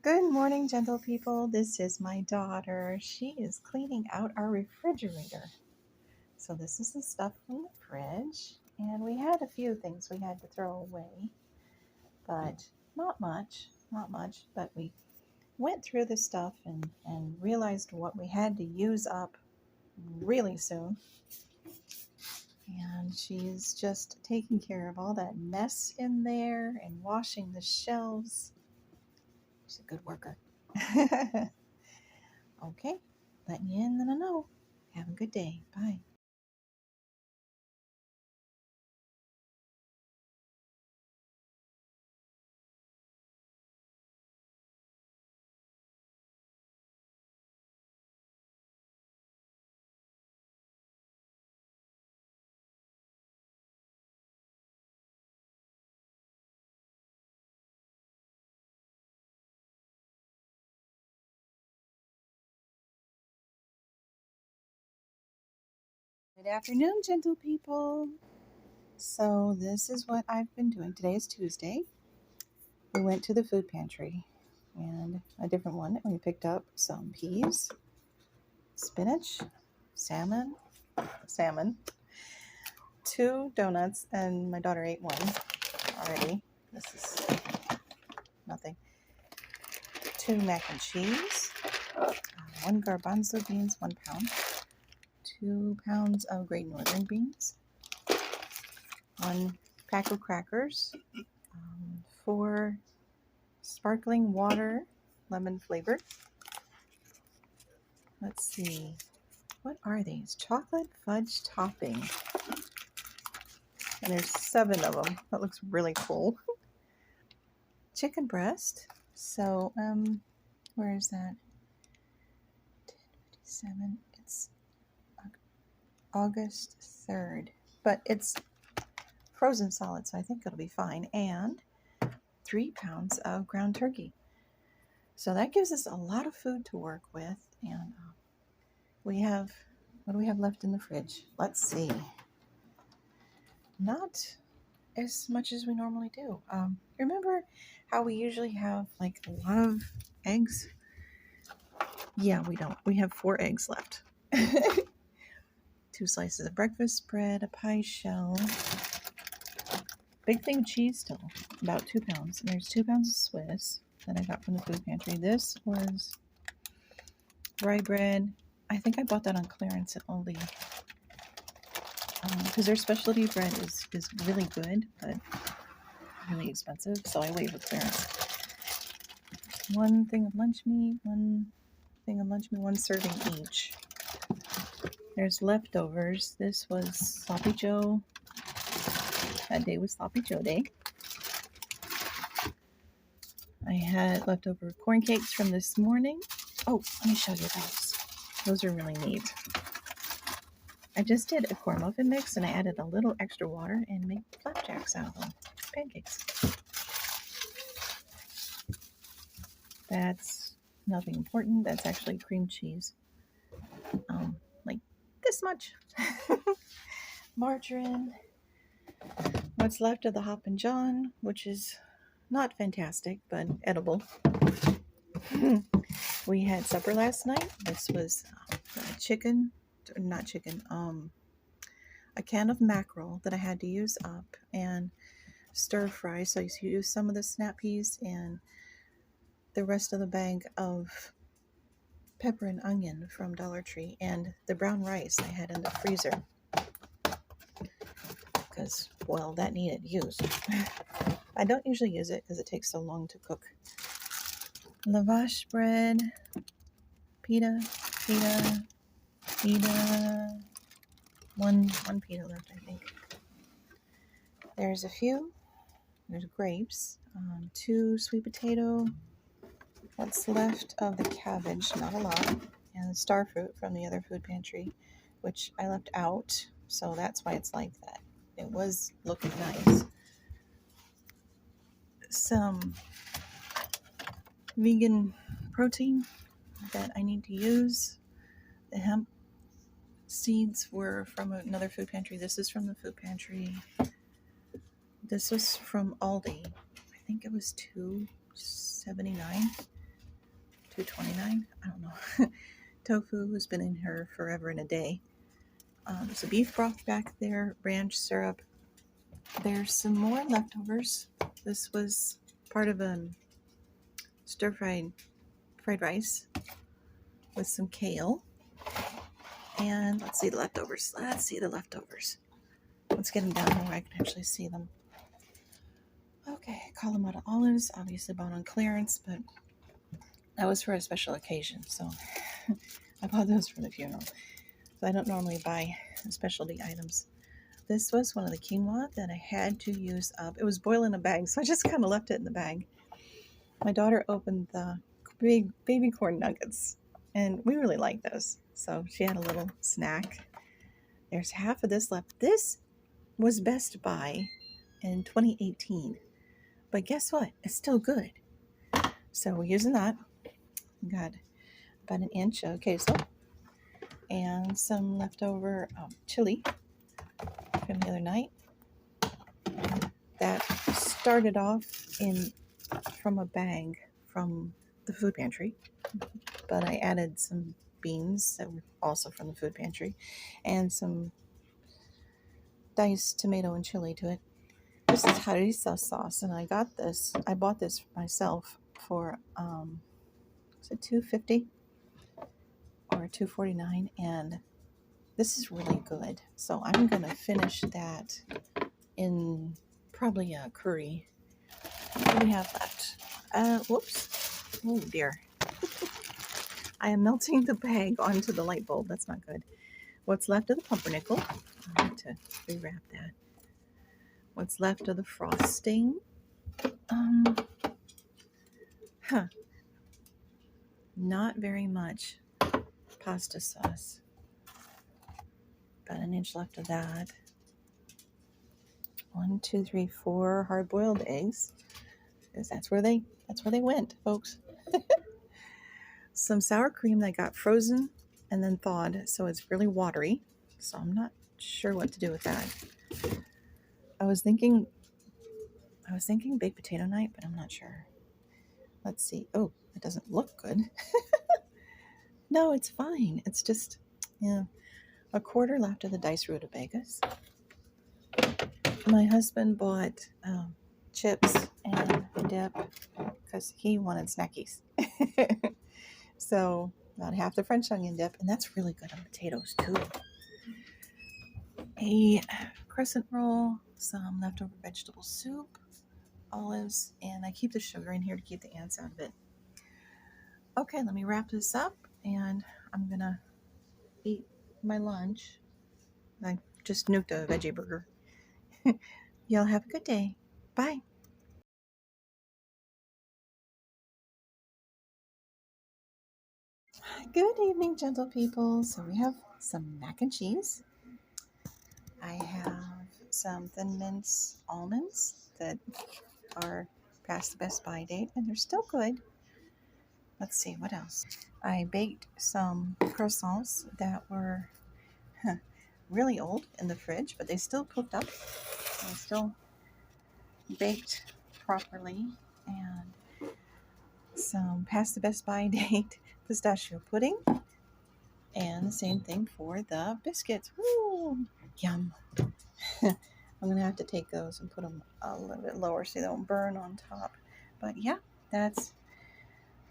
Good morning, gentle people. This is my daughter. She is cleaning out our refrigerator. So this is the stuff from the fridge. And we had a few things we had to throw away, but not much, But we went through the stuff and realized what we had to use up really soon. And she's just taking care of all that mess in there and washing the shelves. She's a good worker. Okay, letting you in, then I know. Have a good day. Bye. Good afternoon, gentle people. So this is what I've been doing. Today is Tuesday. We went to the food pantry and a different one. We picked up some peas, spinach, salmon, 2 donuts, and my daughter ate one already. This is nothing. 2 mac and cheese, 1 garbanzo beans, 1 pound, 2 pounds of great northern beans, 1 pack of crackers, 4 sparkling water, lemon flavored. Let's see, what are these? Chocolate fudge topping. And there's 7 of them. That looks really cool. Chicken breast. So, where is that? 10:57. It's August 3rd. But it's frozen solid, so I think it'll be fine. And 3 pounds of ground turkey. So that gives us a lot of food to work with. And what do we have left in the fridge? Let's see. Not as much as we normally do. Remember how we usually have like a lot of eggs? Yeah, we don't. We have 4 eggs left. 2 slices of breakfast bread, a pie shell, big thing of cheese still, about 2 pounds. And there's 2 pounds of Swiss that I got from the food pantry. This was rye bread. I think I bought that on clearance at Aldi. Because their specialty bread is really good, but really expensive, so I wait for clearance. 1 thing of lunch meat, 1 serving each. There's leftovers. This was Sloppy Joe. That day was Sloppy Joe day. I had leftover corn cakes from this morning. Oh, let me show you those. Those are really neat. I just did a corn muffin mix and I added a little extra water and made flapjacks out of them. Pancakes. That's nothing important. That's actually cream cheese. Like this much. Margarine. What's left of the Hop and John, which is not fantastic, but edible. We had supper last night. This was a can of mackerel that I had to use up and stir fry. So you use some of the snap peas and the rest of the bag of pepper and onion from Dollar Tree, and the brown rice I had in the freezer because, well, that needed used. I don't usually use it because it takes so long to cook. Lavash bread, pita, one pita left, I think. There's grapes, 2 sweet potato, what's left of the cabbage, not a lot, and star fruit from the other food pantry, which I left out, so that's why it's like that. It was looking nice. Some vegan protein that I need to use. The hemp seeds were from another food pantry. This is from the food pantry. This was from Aldi. I think it was $2.79. $2.29. I don't know. Tofu has been in here forever and a day. There's a beef broth back there, ranch syrup. There's some more leftovers. This was part of a stir-fried fried rice with some kale. And let's see the leftovers. Let's get them down where I can actually see them. Okay, Kalamata olives, obviously bought on clearance, but that was for a special occasion, so I bought those for the funeral. So I don't normally buy specialty items. This was one of the quinoa that I had to use up. It was boiled in a bag, so I just kind of left it in the bag. My daughter opened the big baby corn nuggets, and we really like those. So she had a little snack. There's half of this left. This was Best Buy in 2018. But guess what? It's still good. So we're using that. We got about an inch of queso and some leftover chili from the other night. That started off from a bag from the food pantry, but I added some beans that were also from the food pantry and some diced tomato and chili to it. This is harissa sauce, and I bought this for myself for is it $2.50 or $2.49, and this is really good. So I'm gonna finish that in probably a curry. What do we have left? Whoops. Oh dear. I am melting the bag onto the light bulb. That's not good. What's left of the pumpernickel? I need to rewrap that. What's left of the frosting? Not very much pasta sauce. About an inch left of that. 1, 2, 3, 4 hard-boiled eggs. Because that's where they went, folks. Some sour cream that got frozen and then thawed, so it's really watery. So I'm not sure what to do with that. I was thinking baked potato night, but I'm not sure. Let's see. Oh, it doesn't look good. No, it's fine. It's just, a quarter left of the diced rutabagas. My husband bought chips and dip because he wanted snackies. So about half the French onion dip, and that's really good on potatoes too. A crescent roll, some leftover vegetable soup, olives, and I keep the sugar in here to keep the ants out of it. Okay, let me wrap this up, and I'm gonna eat my lunch. I just nuked a veggie burger. Y'all have a good day. Bye. Good evening, gentle people. So we have some mac and cheese. I have some Thin Mints almonds that are past the best by date, and they're still good. Let's see, what else? I baked some croissants that were really old in the fridge, but they still cooked up. They still baked properly. And some past the best by date pistachio pudding. And the same thing for the biscuits. Woo! Yum. I'm going to have to take those and put them a little bit lower so they don't burn on top. But yeah, that's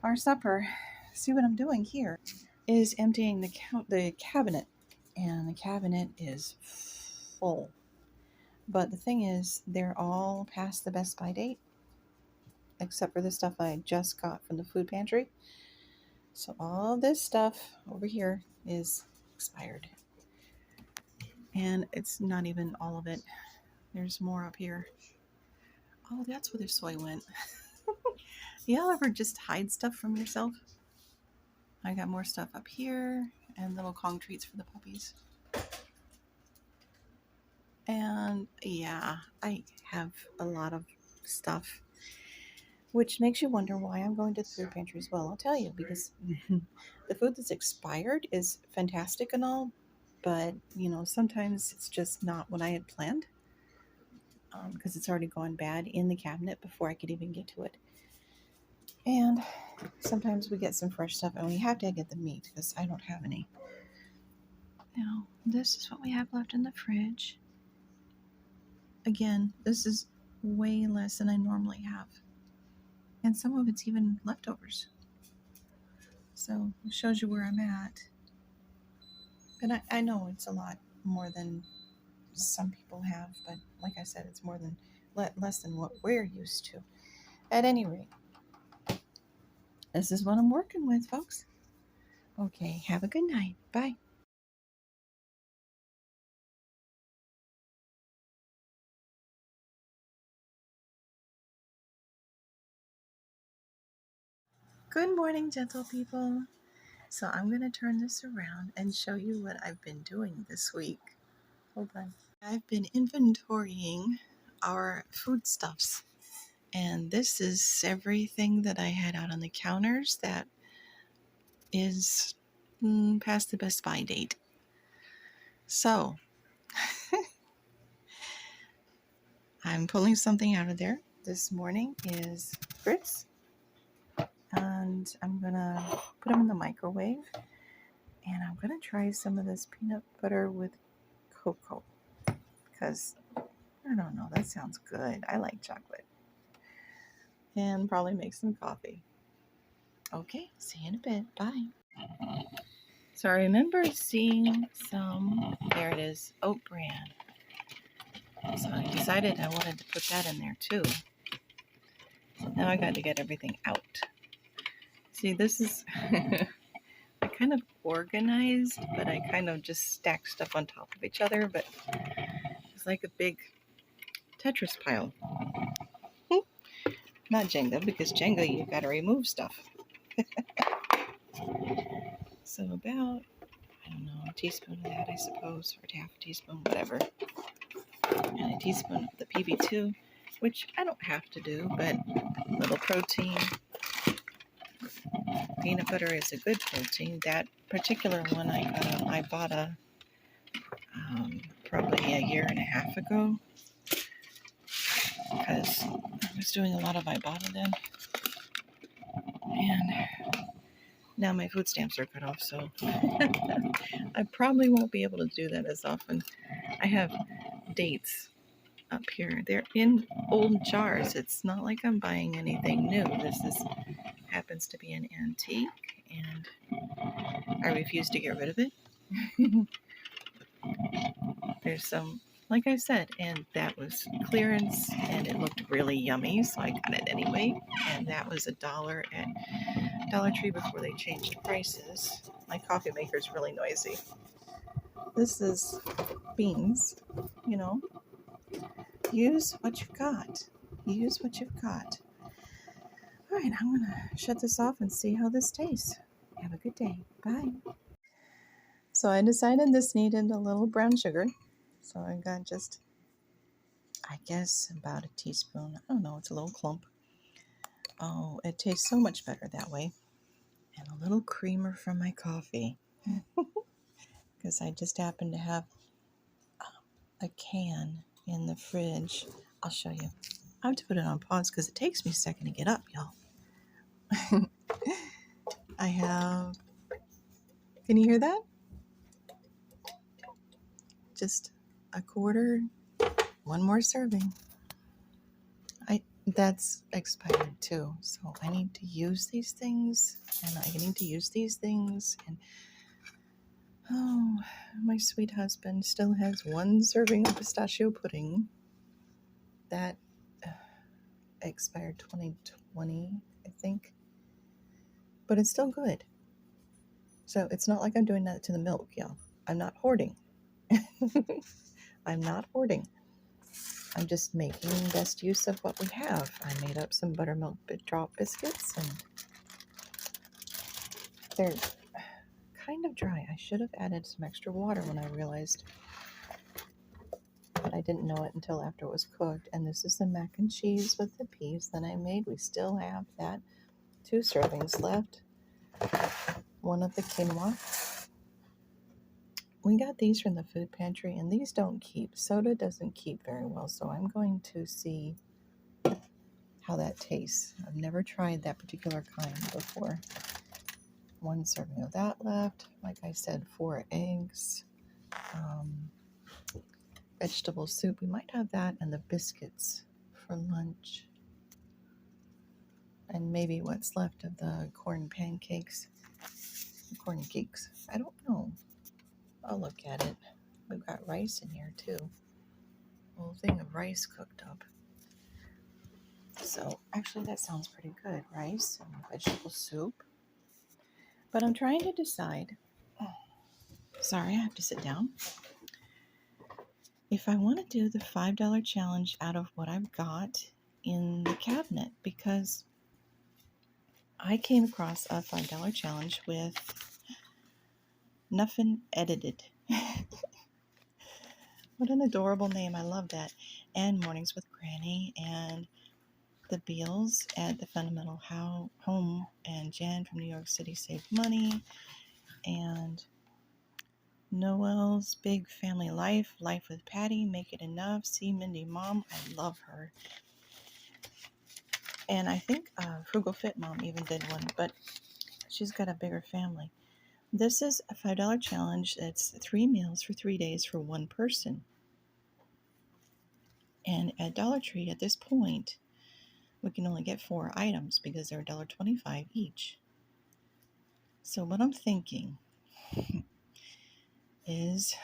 our supper. See what I'm doing here is emptying the cabinet. And the cabinet is full. But the thing is, they're all past the best by date. Except for the stuff I just got from the food pantry. So all this stuff over here is expired. And it's not even all of it. There's more up here. Oh, that's where the soy went. Y'all ever just hide stuff from yourself? I got more stuff up here and little Kong treats for the puppies. And yeah, I have a lot of stuff, which makes you wonder why I'm going to the food pantry as well. I'll tell you, because the food that's expired is fantastic and all, but sometimes it's just not what I had planned. Because it's already gone bad in the cabinet before I could even get to it. And sometimes we get some fresh stuff, and we have to get the meat because I don't have any. Now, this is what we have left in the fridge. Again, this is way less than I normally have. And some of it's even leftovers. So it shows you where I'm at. But I know it's a lot more than some people have, but like I said, it's more than less than what we're used to. At any rate, this is what I'm working with, folks. Okay, have a good night. Bye. Good morning, gentle people. So I'm going to turn this around and show you what I've been doing this week. Hold on. I've been inventorying our foodstuffs, and this is everything that I had out on the counters that is past the best by date. So I'm pulling something out of there. This morning is grits, and I'm gonna put them in the microwave, and I'm gonna try some of this peanut butter with cocoa because I don't know, that sounds good. I like chocolate. And probably make some coffee. Okay, see you in a bit. Bye. So I remember seeing some, there it is, oat bran. So I decided I wanted to put that in there too. So now I got to get everything out. See, this is, I kind of organized, but I kind of just stacked stuff on top of each other, but it's like a big Tetris pile. Not Jenga, because Jenga, you gotta remove stuff. So about, I don't know, a teaspoon of that, I suppose, or half a teaspoon, whatever. And a teaspoon of the PB2, which I don't have to do, but a little protein. Peanut butter is a good protein. That particular one I bought probably a year and a half ago because I was doing a lot of Ibotta then. And now my food stamps are cut off, so I probably won't be able to do that as often. I have dates up here. They're in old jars. It's not like I'm buying anything new. This happens to be an antique, and I refuse to get rid of it. There's some, like I said, and that was clearance, and it looked really yummy, so I got it anyway. And that was $1 at Dollar Tree before they changed prices. My coffee maker is really noisy. This is beans, you know. Use what you got. Use what you've got. All right, I'm going to shut this off and see how this tastes. Have a good day. Bye. So I decided this needed a little brown sugar. So I got just, I guess, about a teaspoon. I don't know, it's a little clump. Oh, it tastes so much better that way. And a little creamer from my coffee. Because I just happen to have a can in the fridge. I'll show you. I have to put it on pause because it takes me a second to get up, y'all. I have, can you hear that? Just a quarter, one more serving. That's expired too, so I need to use these things, and I need to use these things, and oh, my sweet husband still has one serving of pistachio pudding that expired 2020, I think, but it's still good. So it's not like I'm doing that to the milk, y'all. I'm not hoarding. I'm not hoarding. I'm just making best use of what we have. I made up some buttermilk drop biscuits, and they're kind of dry. I should have added some extra water when I realized, but I didn't know it until after it was cooked. And this is the mac and cheese with the peas that I made. We still have that. 2 servings left. One of the quinoa. We got these from the food pantry, and these don't keep. Soda doesn't keep very well, so I'm going to see how that tastes. I've never tried that particular kind before. One serving of that left. Like I said, 4 eggs. Vegetable soup. We might have that and the biscuits for lunch. And maybe what's left of the corn pancakes. Corn cakes. I don't know. I'll look at it. We've got rice in here too. A whole thing of rice cooked up. So actually that sounds pretty good. Rice and vegetable soup. But I'm trying to decide. Sorry, I have to sit down. If I want to do the $5 challenge out of what I've got in the cabinet, because I came across a $5 challenge with Nothing Edited. What an adorable name. I love that. And Mornings with Granny and the Beals at the Fundamental Home and Jan from New York City Saved Money and Noel's Big Family Life, Life with Patty, Make It Enough, See Mindy Mom. I love her. And I think Frugal Fit Mom even did one, but she's got a bigger family. This is a $5 challenge. It's 3 meals for 3 days for one person. And at Dollar Tree at this point, we can only get 4 items because they're $1.25 each. So what I'm thinking is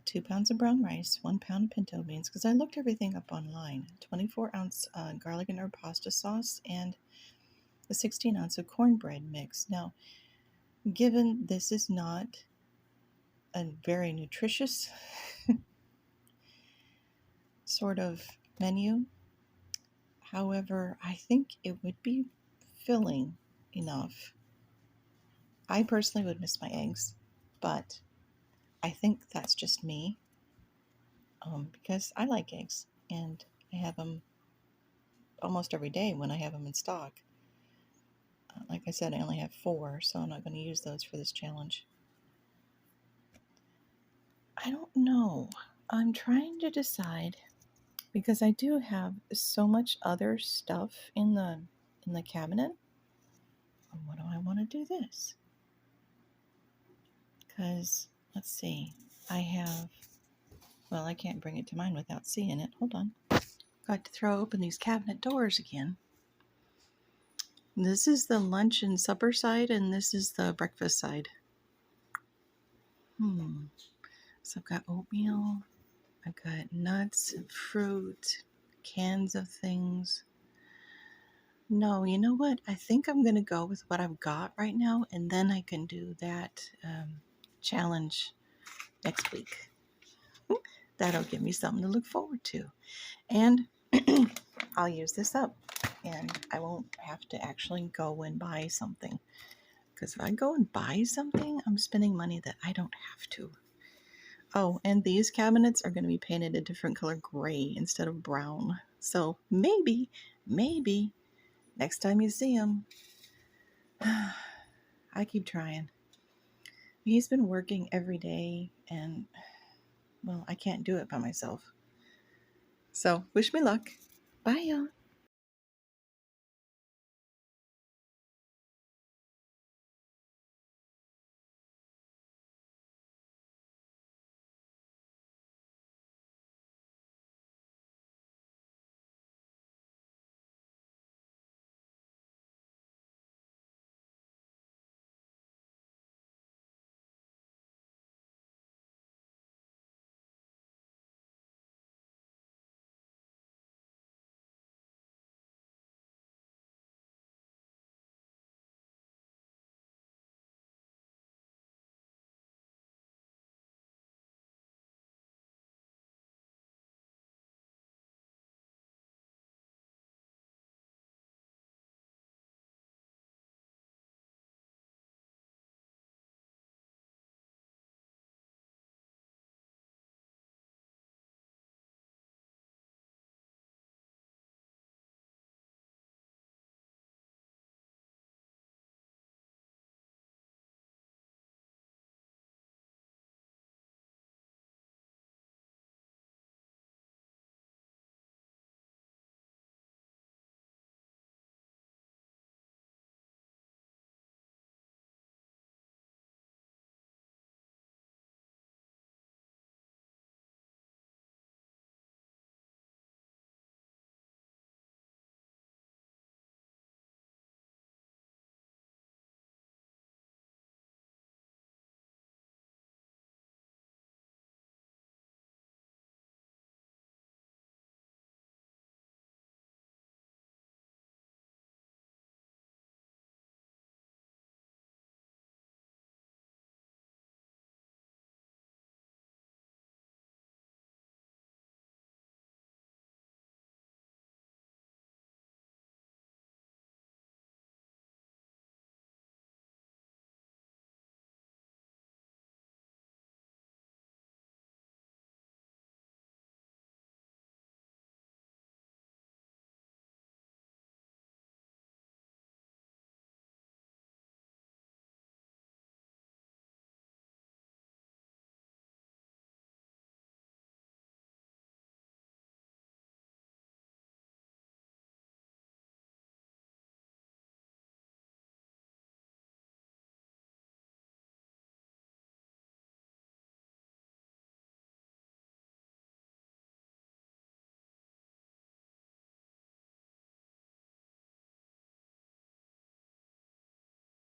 2 pounds of brown rice, 1 pound of pinto beans, because I looked everything up online, 24-ounce garlic and herb pasta sauce, and a 16-ounce of cornbread mix. Now, given this is not a very nutritious sort of menu, however, I think it would be filling enough. I personally would miss my eggs, but I think that's just me, because I like eggs, and I have them almost every day when I have them in stock. Like I said, I only have 4, so I'm not going to use those for this challenge. I don't know. I'm trying to decide, because I do have so much other stuff in the cabinet. What do I want to do this? Because, let's see, I have, well, I can't bring it to mind without seeing it. Hold on. Got to throw open these cabinet doors again. This is the lunch and supper side, and this is the breakfast side. So I've got oatmeal, I've got nuts and fruit, cans of things. No, you know what? I think I'm going to go with what I've got right now, and then I can do that challenge next week. That'll give me something to look forward to. And I'll use this up, and I won't have to actually go and buy something. Because if I go and buy something, I'm spending money that I don't have to. Oh, and these cabinets are going to be painted a different color gray instead of brown. So maybe next time you see him, I keep trying. He's been working every day, and, well, I can't do it by myself. So wish me luck. Bye, y'all.